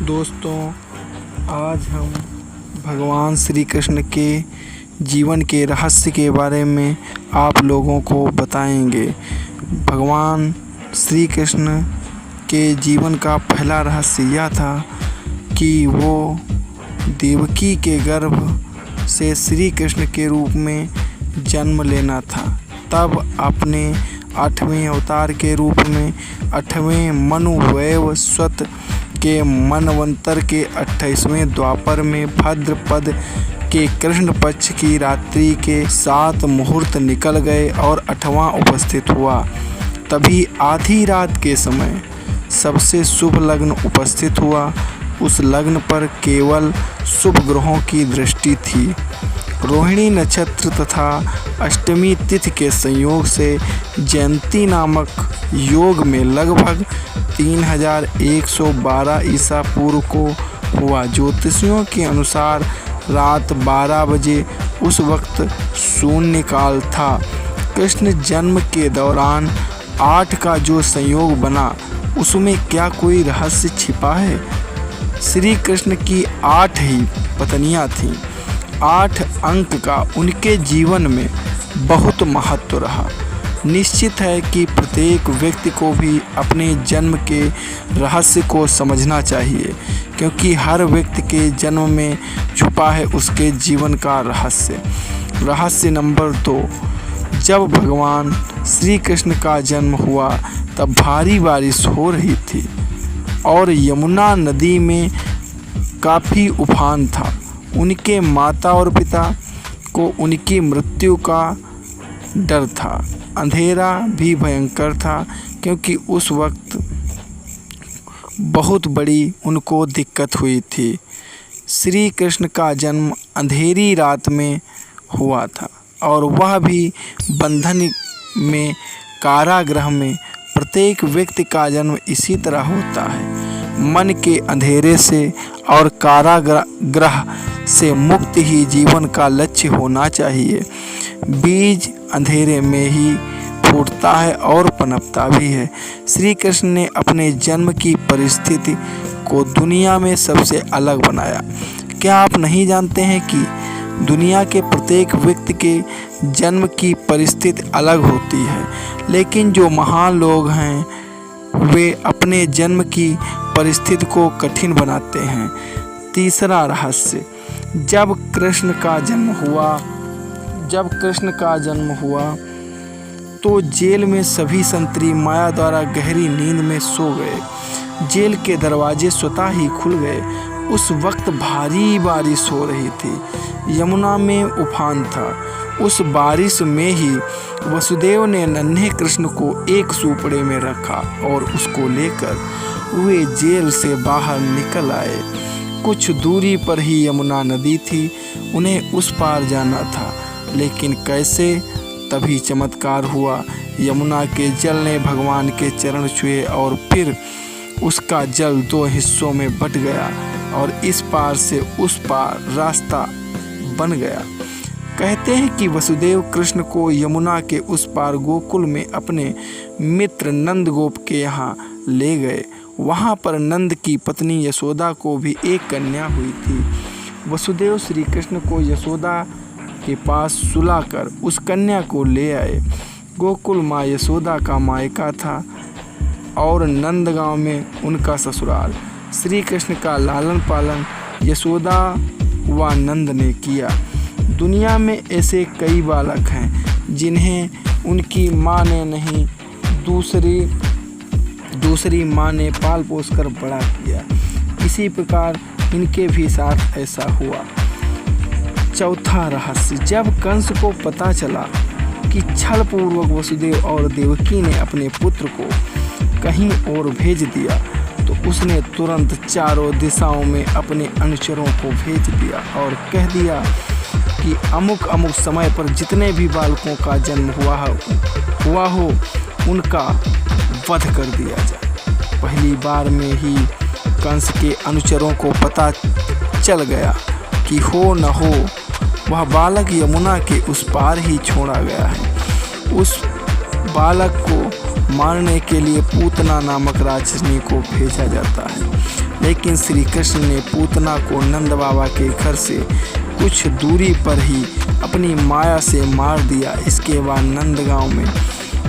दोस्तों, आज हम भगवान श्री कृष्ण के जीवन के रहस्य के बारे में आप लोगों को बताएंगे। भगवान श्री कृष्ण के जीवन का पहला रहस्य यह था कि वो देवकी के गर्भ से श्री कृष्ण के रूप में जन्म लेना था। तब अपने 8वें अवतार के रूप में 8वें मनु वैवस्वत के मनवंतर के 28वें द्वापर में भद्रपद के कृष्ण पक्ष की रात्रि के 7 मुहूर्त निकल गए और 8वां उपस्थित हुआ। तभी आधी रात के समय सबसे शुभ लग्न उपस्थित हुआ। उस लग्न पर केवल शुभ ग्रहों की दृष्टि थी। रोहिणी नक्षत्र तथा अष्टमी तिथि के संयोग से जयंती नामक योग में लगभग 3112 ईसा पूर्व को हुआ। ज्योतिषियों के अनुसार रात 12 बजे उस वक्त शून्य काल था। कृष्ण जन्म के दौरान 8 का जो संयोग बना उसमें क्या कोई रहस्य छिपा है? श्री कृष्ण की 8 ही पत्नियां थीं। 8 अंक का उनके जीवन में बहुत महत्व रहा। निश्चित है कि प्रत्येक व्यक्ति को भी अपने जन्म के रहस्य को समझना चाहिए, क्योंकि हर व्यक्ति के जन्म में छुपा है उसके जीवन का रहस्य। रहस्य नंबर 2, जब भगवान श्री कृष्ण का जन्म हुआ तब भारी बारिश हो रही थी और यमुना नदी में काफ़ी उफान था। उनके माता और पिता को उनकी मृत्यु का डर था। अंधेरा भी भयंकर था, क्योंकि उस वक्त बहुत बड़ी उनको दिक्कत हुई थी। श्री कृष्ण का जन्म अंधेरी रात में हुआ था और वह भी बंधन में, कारागृह में। प्रत्येक व्यक्ति का जन्म इसी तरह होता है, मन के अंधेरे से और कारागृह से मुक्त ही जीवन का लक्ष्य होना चाहिए। बीज अंधेरे में ही फूटता है और पनपता भी है। श्री कृष्ण ने अपने जन्म की परिस्थिति को दुनिया में सबसे अलग बनाया। क्या आप नहीं जानते हैं कि दुनिया के प्रत्येक व्यक्ति के जन्म की परिस्थिति अलग होती है, लेकिन जो महान लोग हैं वे अपने जन्म की परिस्थिति को कठिन बनाते हैं। तीसरा रहस्य, जब कृष्ण का जन्म हुआ तो जेल में सभी संतरी माया द्वारा गहरी नींद में सो गए। जेल के दरवाजे स्वतः ही खुल गए। उस वक्त भारी बारिश हो रही थी। यमुना में उफान था। उस बारिश में ही वसुदेव ने नन्हे कृष्ण को एक सूपड़े में रखा और उसको लेकर वे जेल से बाहर निकल आए। कुछ दूरी पर ही यमुना नदी थी। उन्हें उस पार जाना था, लेकिन कैसे? तभी चमत्कार हुआ। यमुना के जल ने भगवान के चरण छुए और फिर उसका जल 2 हिस्सों में बट गया और इस पार से उस पार रास्ता बन गया। कहते हैं कि वसुदेव कृष्ण को यमुना के उस पार गोकुल में अपने मित्र नंद गोप के यहाँ ले गए। वहाँ पर नंद की पत्नी यशोदा को भी एक कन्या हुई थी। वसुदेव श्री कृष्ण को यशोदा के पास सुलाकर उस कन्या को ले आए। गोकुल माँ यशोदा का मायका था और नंदगांव में उनका ससुराल। श्री कृष्ण का लालन पालन यशोदा व नंद ने किया। दुनिया में ऐसे कई बालक हैं जिन्हें उनकी माँ ने नहीं, दूसरी माँ ने पाल पोस कर बड़ा किया। इसी प्रकार इनके भी साथ ऐसा हुआ। चौथा रहस्य, जब कंस को पता चला कि छलपूर्वक वसुदेव और देवकी ने अपने पुत्र को कहीं और भेज दिया, तो उसने तुरंत चारों दिशाओं में अपने अनुचरों को भेज दिया और कह दिया कि अमुक अमुक समय पर जितने भी बालकों का जन्म हुआ हो उनका वध कर दिया जाए। पहली बार में ही कंस के अनुचरों को पता चल गया कि हो न हो वह बालक यमुना के उस पार ही छोड़ा गया है। उस बालक को मारने के लिए पूतना नामक राक्षसनी को भेजा जाता है। लेकिन श्री कृष्ण ने पूतना को नंद बाबा के घर से कुछ दूरी पर ही अपनी माया से मार दिया। इसके बाद नंदगांव में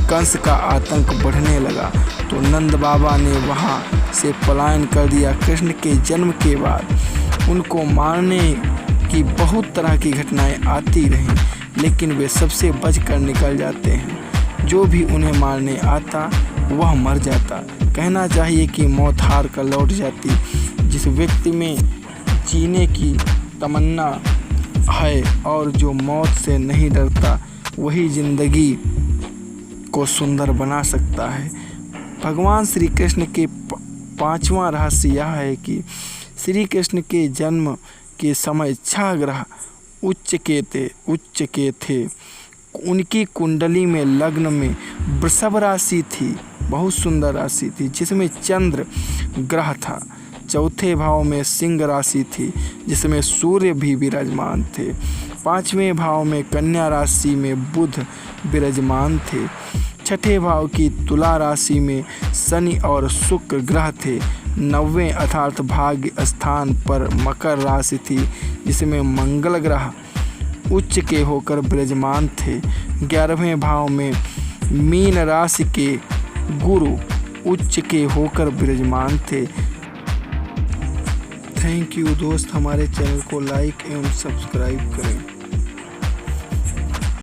कंस का आतंक बढ़ने लगा तो नंद बाबा ने वहां से पलायन कर दिया। कृष्ण के जन्म के बाद उनको मारने की बहुत तरह की घटनाएं आती रहीं, लेकिन वे सबसे बचकर निकल जाते हैं। जो भी उन्हें मारने आता वह मर जाता। कहना चाहिए कि मौत हार कर लौट जाती। जिस व्यक्ति में जीने की तमन्ना है और जो मौत से नहीं डरता, वही जिंदगी को सुंदर बना सकता है। भगवान श्री कृष्ण के पांचवा रहस्य यह है कि श्री कृष्ण के जन्म के समय 6 ग्रह उच्च के थे। उनकी कुंडली में लग्न में वृषभ राशि थी, बहुत सुंदर राशि थी, जिसमें चंद्र ग्रह था। चौथे भाव में सिंह राशि थी, जिसमें सूर्य भी विराजमान थे। 5वें भाव में कन्या राशि में बुध विराजमान थे। 6ठे भाव की तुला राशि में शनि और शुक्र ग्रह थे। 9वें अर्थात भाग्य स्थान पर मकर राशि थी, जिसमें मंगल ग्रह उच्च के होकर विराजमान थे। 11वें भाव में मीन राशि के गुरु उच्च के होकर विराजमान थे। थैंक यू दोस्त, हमारे चैनल को लाइक एवं सब्सक्राइब करें।